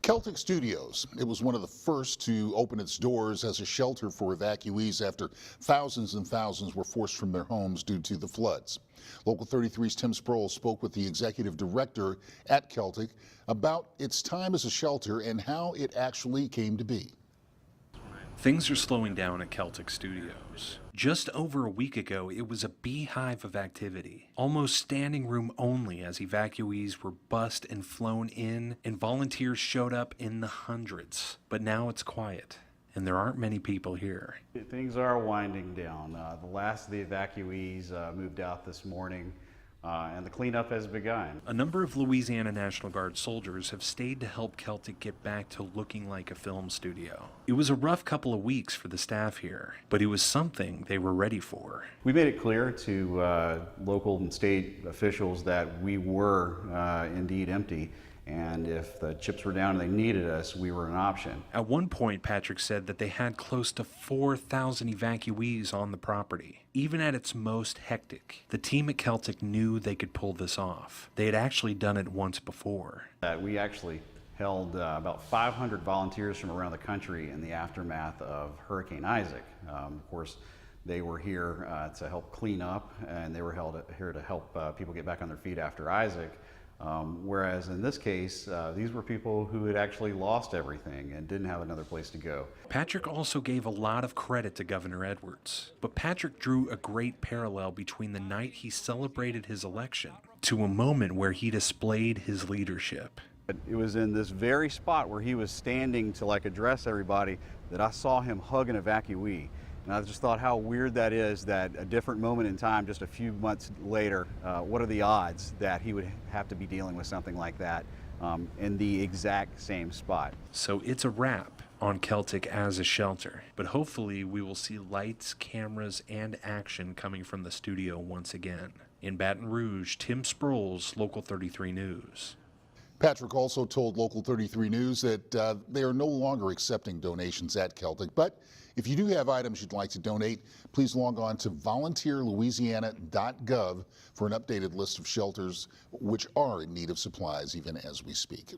Celtic Studios. It was one of the first to open its doors as a shelter for evacuees after thousands and thousands were forced from their homes due to the floods. Local 33's Tim Sproles spoke with the executive director at Celtic about its time as a shelter and how it actually came to be. Things are slowing down at Celtic Studios. Just over a week ago, it was a beehive of activity, almost standing room only as evacuees were bussed and flown in, and volunteers showed up in the hundreds. But now it's quiet, and there aren't many people here. Things are winding down. The last of the evacuees moved out this morning, and the cleanup has begun. A number of Louisiana National Guard soldiers have stayed to help Celtic get back to looking like a film studio. It was a rough couple of weeks for the staff here, but it was something they were ready for. We made it clear to local and state officials that we were indeed empty, and if the chips were down and they needed us, we were an option. At one point, Patrick said that they had close to 4,000 evacuees on the property. Even at its most hectic, the team at Celtic knew they could pull this off. They had actually done it once before. We actually held about 500 volunteers from around the country in the aftermath of Hurricane Isaac. Of course, they were here to help clean up, and they were here to help people get back on their feet after Isaac. Whereas in this case, these were people who had actually lost everything and didn't have another place to go. Patrick also gave a lot of credit to Governor Edwards, but Patrick drew a great parallel between the night he celebrated his election to a moment where he displayed his leadership. It was in this very spot where he was standing to address everybody that I saw him hug an evacuee. And I just thought how weird that is that a different moment in time, just a few months later, what are the odds that he would have to be dealing with something like that in the exact same spot? So it's a wrap on Celtic as a shelter, but hopefully we will see lights, cameras, and action coming from the studio once again. In Baton Rouge, Tim Sproles, Local 33 News. Patrick also told Local 33 News that they are no longer accepting donations at Celtic, but if you do have items you'd like to donate, please log on to volunteerlouisiana.gov for an updated list of shelters which are in need of supplies even as we speak.